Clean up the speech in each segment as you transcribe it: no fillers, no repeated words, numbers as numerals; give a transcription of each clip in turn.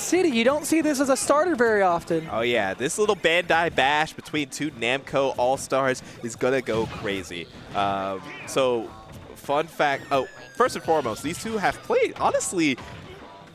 City. You don't see this as a starter very often. Oh yeah, this little Bandai bash between two Namco All-Stars is gonna go crazy. So, fun fact, first and foremost, these two have played, honestly,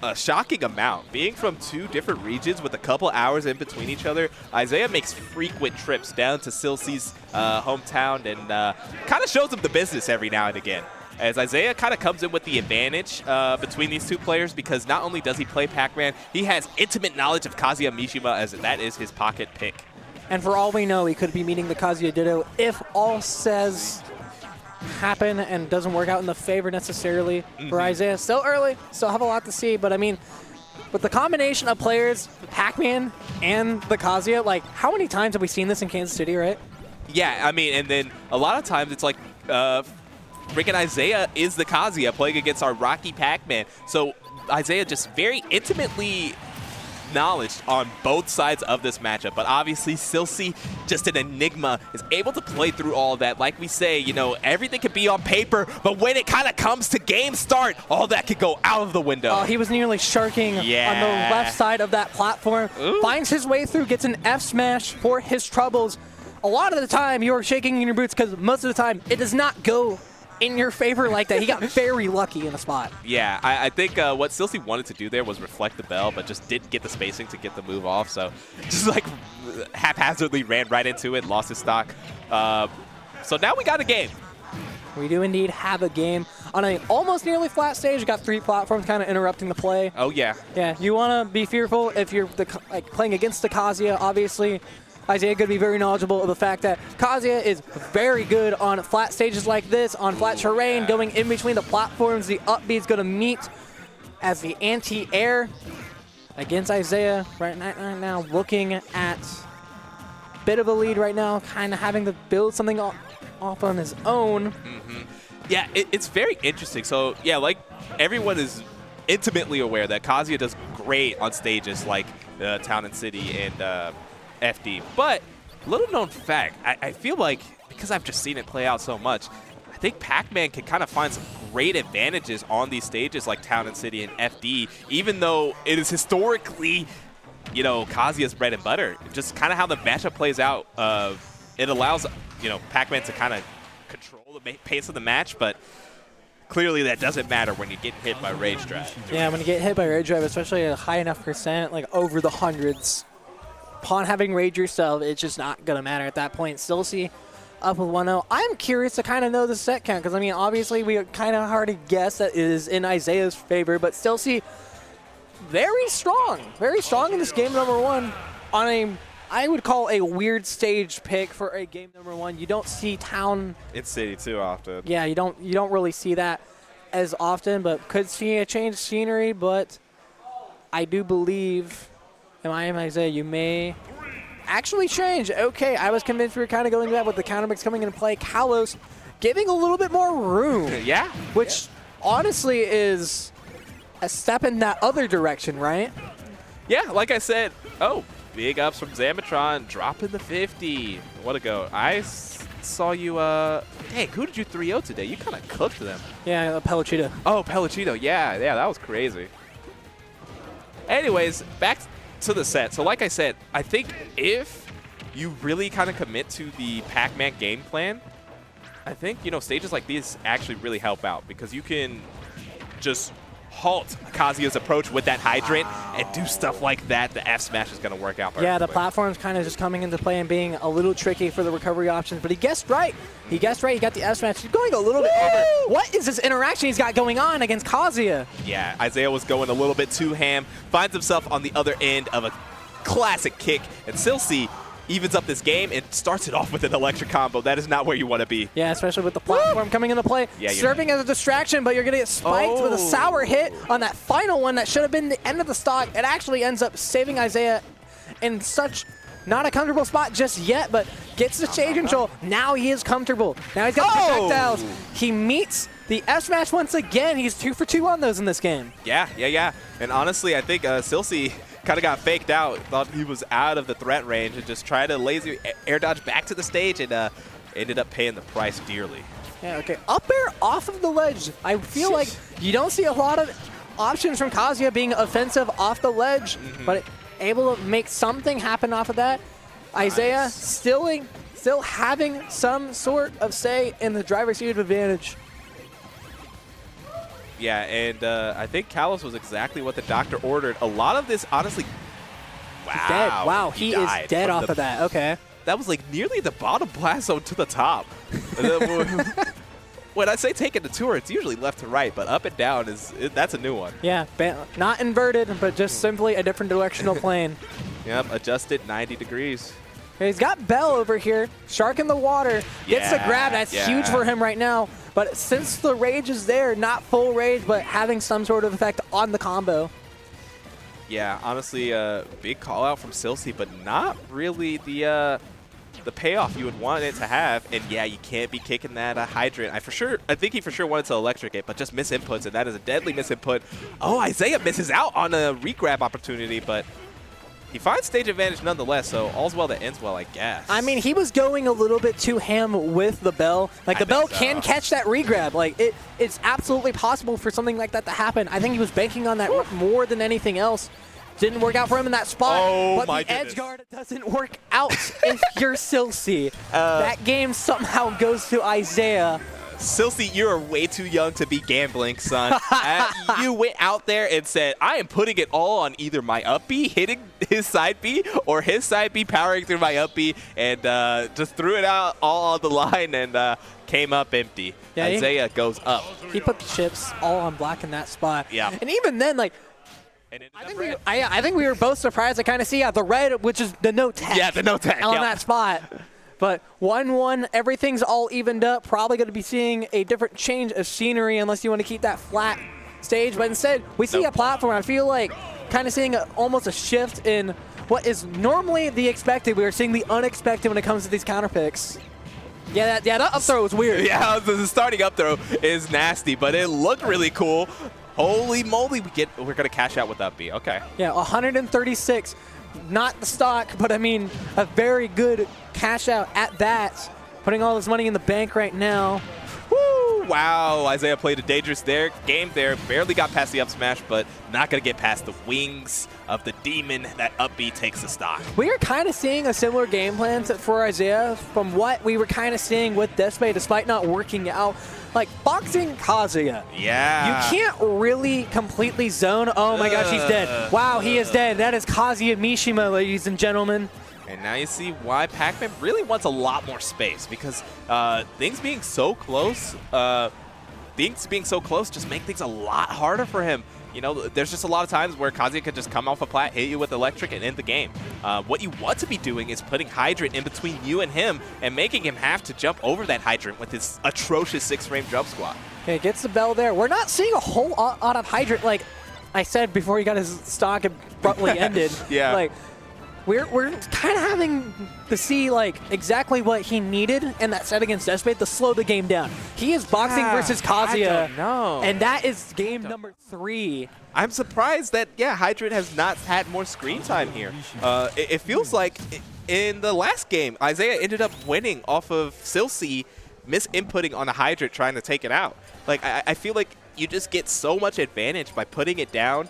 a shocking amount. Being from two different regions with a couple hours in between each other, Izaiah makes frequent trips down to Silcy's hometown and kind of shows him the business every now and again. As Izaiah kind of comes in with the advantage between these two players because not only does he play Pac-Man, he has intimate knowledge of Kazuya Mishima as that is his pocket pick. And for all we know, he could be meeting the Kazuya Ditto if all says happen and doesn't work out in the favor necessarily for Izaiah. Still early, still have a lot to see, but I mean, with the combination of players, Pac-Man and the Kazuya, like how many times have we seen this in Kansas City, right? Yeah, I mean, and then a lot of times it's like freaking Izaiah is the Kazuya playing against our Rocky Pac-Man. So Izaiah just very intimately knowledge on both sides of this matchup, but obviously Silcy, just an enigma, is able to play through all of that. Like we say, you know, everything can be on paper, but when it kind of comes to game start, all that could go out of the window. Oh, he was nearly sharking on the left side of that platform. Ooh. Finds his way through, gets an F smash for his troubles. A lot of the time, you're shaking in your boots because most of the time, it does not go in your favor like that. He got very lucky in a spot. Yeah, I think what Silcy wanted to do there was reflect the bell, but just didn't get the spacing to get the move off. So just like haphazardly ran right into it, lost his stock. So now we got a game. We do indeed have a game on an almost nearly flat stage. You got three platforms kind of interrupting the play. Oh, yeah. Yeah, you want to be fearful if you're playing against the Kazuya, obviously. Izaiah could be very knowledgeable of the fact that Kazuya is very good on flat stages like this, on flat terrain, going in between the platforms. The up B is going to meet as the anti-air against Izaiah right now, looking at a bit of a lead right now, kind of having to build something off on his own. Yeah, it's very interesting. So, yeah, like everyone is intimately aware that Kazuya does great on stages like Town and City and FD. But little known fact, I feel like because I've just seen it play out so much, I think Pac-Man can kind of find some great advantages on these stages like Town and City and FD, even though it is historically, you know, Kazuya's bread and butter. Just kind of how the matchup plays out, it allows, you know, Pac-Man to kind of control the pace of the match, but clearly that doesn't matter when you get hit by Rage Drive. Yeah, when you get hit by Rage Drive, especially at a high enough percent, like over the hundreds, upon having Rage yourself, it's just not going to matter at that point. Silcy up with 1-0. I'm curious to kind of know the set count, because, I mean, obviously we kind of already guessed that it is in Izaiah's favor, but Silcy very strong in this game number one on a, I would call a weird stage pick for a game number one. You don't see Town in City too often. Yeah, you don't really see that as often, but could see a change of scenery, but I do believe, Izaiah, you may actually change. Okay, I was convinced we were kind of going to that with the counter mix coming into play. Kalos giving a little bit more room. Yeah. Which honestly is a step in that other direction, right? Yeah, like I said, big ups from Zamatron, dropping the 50. What a go. I saw you, dang, who did you 3-0 today? You kind of cooked them. Yeah, Pellicito. Oh, Pellicito, yeah, that was crazy. Anyways, back to the set. So like I said, I think if you really kind of commit to the Pac-Man game plan, I think, you know, stages like these actually really help out because you can just halt Kazuya's approach with that hydrant and do stuff like that. The F smash is going to work out perfectly. Yeah, the platform's kind of just coming into play and being a little tricky for the recovery options, but he guessed right. He got the F smash. He's going a little bit over. What is this interaction he's got going on against Kazuya? Yeah, Izaiah was going a little bit too ham, finds himself on the other end of a classic kick, and Silcy evens up this game and starts it off with an electric combo. That is not where you want to be. Yeah, especially with the platform coming into play. Yeah, serving as a distraction, but you're going to get spiked with a sour hit on that final one that should have been the end of the stock. It actually ends up saving Izaiah in such not a comfortable spot just yet, but gets the stage control. Now he is comfortable. Now he's got the projectiles. He meets the F smash once again. He's 2 for 2 on those in this game. Yeah. And honestly, I think Silcy kind of got faked out, thought he was out of the threat range, and just tried to lazy air dodge back to the stage and ended up paying the price dearly. Yeah, okay. Up air off of the ledge. I feel like you don't see a lot of options from Kazuya being offensive off the ledge, but able to make something happen off of that. Izaiah still having some sort of say in the driver's seat of advantage. Yeah, and I think Kalos was exactly what the doctor ordered. A lot of this, honestly, wow. Dead. Wow, he is dead off of that. Okay. That was like nearly the bottom blast zone to the top. When I say taking the tour, it's usually left to right, but up and down that's a new one. Yeah, not inverted, but just simply a different directional plane. Yep, adjusted 90 degrees. Okay, he's got Bell over here, shark in the water, gets the grab. That's huge for him right now. But since the rage is there, not full rage, but having some sort of effect on the combo. Yeah, honestly, big call out from Silcy, but not really the payoff you would want it to have. And yeah, you can't be kicking that hydrant. I think he for sure wanted to electric it, but just miss inputs, and that is a deadly miss input. Oh, Izaiah misses out on a regrab opportunity, but he finds stage advantage nonetheless, so all's well that ends well, I guess. I mean, he was going a little bit too ham with the Bell. Like, the Bell can catch that regrab. Like, it's absolutely possible for something like that to happen. I think he was banking on that more than anything else. Didn't work out for him in that spot. Oh, but the edge guard doesn't work out if you're Silcy. That game somehow goes to Izaiah. Silcy, you are way too young to be gambling, son. You went out there and said, I am putting it all on either my up B hitting his side B or his side B powering through my up B, and just threw it out all on the line and came up empty. Yeah, Izaiah goes up. He put the chips all on black in that spot. Yeah. And even then, like, I think we were both surprised to kind of see the red, which is the no tech. Yeah, the no tech. On that spot. But 1-1, everything's all evened up. Probably going to be seeing a different change of scenery unless you want to keep that flat stage. But instead, we see a platform. I feel like kind of seeing almost a shift in what is normally the expected. We are seeing the unexpected when it comes to these counter picks. Yeah, that up throw was weird. Yeah, the starting up throw is nasty, but it looked really cool. Holy moly, we're gonna cash out with up B. Okay. Yeah, 136. Not the stock, but I mean a very good cash out at that. Putting all his money in the bank right now. Woo! Wow, Izaiah played a dangerous game there. Barely got past the up smash, but not gonna get past the wings of the demon that up B takes the stock. We are kind of seeing a similar game plan for Izaiah from what we were kind of seeing with Despay, despite not working out. Like, boxing Kazuya. Yeah. You can't really completely zone. Oh my gosh, he's dead. Wow, he is dead. That is Kazuya Mishima, ladies and gentlemen. And now you see why Pac-Man really wants a lot more space, because things being so close just make things a lot harder for him. You know, there's just a lot of times where Kazuya could just come off a plat, hit you with electric, and end the game. What you want to be doing is putting hydrant in between you and him and making him have to jump over that hydrant with his atrocious 6-frame jump squat. Okay, gets the bell there. We're not seeing a whole lot of hydrant, like I said before he got his stock abruptly ended. Yeah. Like, we're kind of having to see like exactly what he needed in that set against Despay to slow the game down. He is boxing versus Kazuya, I don't know. and that is game number 3. I'm surprised that, Hydrant has not had more screen time here. It feels like in the last game, Izaiah ended up winning off of Silcy misinputting on a Hydrant trying to take it out. Like, I feel like you just get so much advantage by putting it down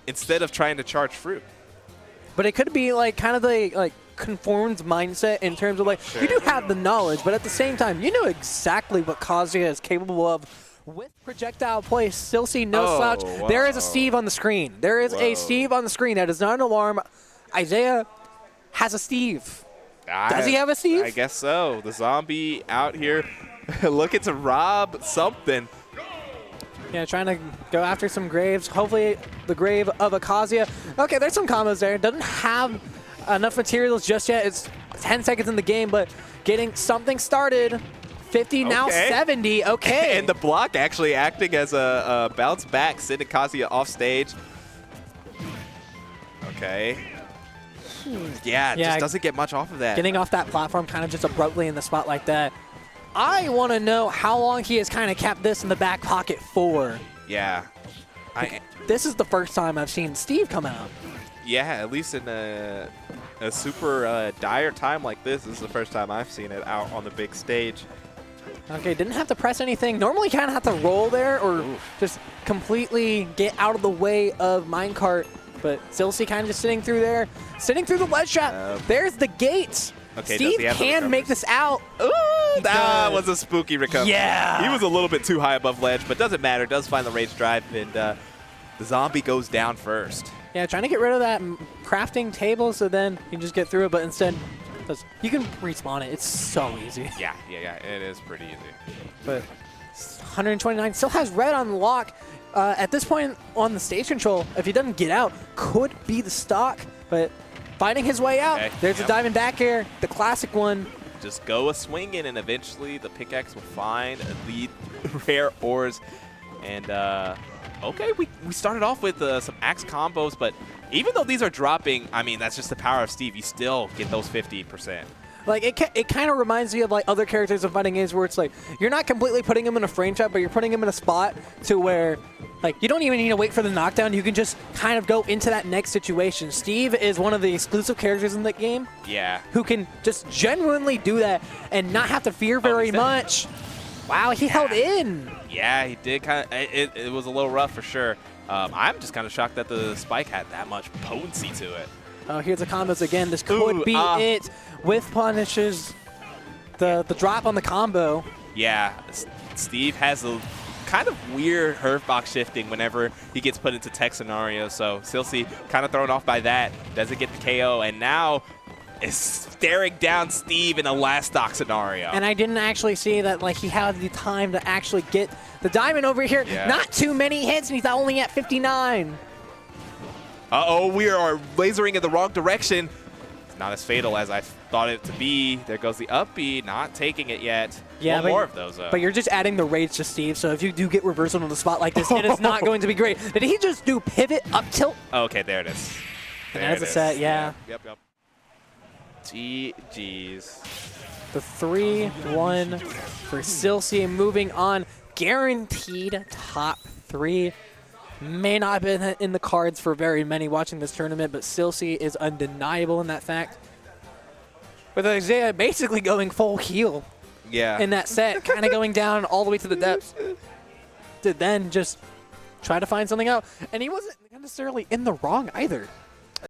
instead of trying to charge fruit. But it could be like kind of the like conformed mindset in terms of like you do have the knowledge, but at the same time you know exactly what Kazuya is capable of with projectile play. Silcy, no slouch. Wow. There is a Steve on the screen. There is a Steve on the screen. That is not an alarm. Izaiah has a Steve. Does he have a Steve? I guess so. The zombie out here looking to rob something. Yeah, trying to go after some graves. Hopefully the grave of a Kazuya. Okay, there's some combos there. Doesn't have enough materials just yet. It's 10 seconds in the game, but getting something started. 50, now 70. Okay. And the block actually acting as a bounce back, sending Kazuya off stage. Okay. Yeah, it just doesn't get much off of that. Getting off that platform kind of just abruptly in the spot like that. I want to know how long he has kind of kept this in the back pocket for. Yeah. This is the first time I've seen Steve come out. Yeah, at least in a super dire time like this is the first time I've seen it out on the big stage. Okay, didn't have to press anything. Normally kind of have to roll there or just completely get out of the way of minecart. But Silcy kind of just sitting through there, sitting through the ledge trap. There's the gates. Okay, Steve can make this out. Ooh, that was a spooky recovery. Yeah. He was a little bit too high above ledge, but doesn't matter. Does find the rage drive, and the zombie goes down first. Yeah, trying to get rid of that crafting table so then you can just get through it, but instead you can respawn it. It's so easy. Yeah, it is pretty easy. But 129 still has red on lock. At this point on the stage control, if he doesn't get out, could be the stock, but finding his way out. Okay, there's a diamond back air, the classic one. Just go a swinging, and eventually the pickaxe will find the rare ores. And okay, we started off with some axe combos, but even though these are dropping, I mean, that's just the power of Steve. You still get those 50%. Like, it kind of reminds me of, like, other characters in fighting games where it's like, you're not completely putting him in a frame trap, but you're putting him in a spot to where, like, you don't even need to wait for the knockdown. You can just kind of go into that next situation. Steve is one of the exclusive characters in the game. Yeah. Who can just genuinely do that and not have to fear very much. Wow, he held in. Yeah, he did kind of. It was a little rough for sure. I'm just kind of shocked that the spike had that much potency to it. Oh, here's the combos again. This could be it with punishes the drop on the combo. Yeah, Steve has a kind of weird hurtbox shifting whenever he gets put into tech scenarios. So Silcy kind of thrown off by that. Doesn't get the KO, and now is staring down Steve in a last stock scenario. And I didn't actually see that, like, he had the time to actually get the diamond over here. Yeah. Not too many hits, and he's only at 59. Uh-oh, we are lasering in the wrong direction. It's not as fatal as I thought it to be. There goes the up B, not taking it yet. Yeah, more of those. But you're just adding the rage to Steve, so if you do get reversal on the spot like this, it is not going to be great. Did he just do pivot up tilt? Oh, okay, there it is. And that is a set, yeah. Yep. GG's. The 3-1 for Silcy, moving on. Guaranteed top 3. May not have been in the cards for very many watching this tournament, but Silcy is undeniable in that fact. With Izaiah basically going full heal in that set, kind of going down all the way to the depths, to then just try to find something out. And he wasn't necessarily in the wrong either.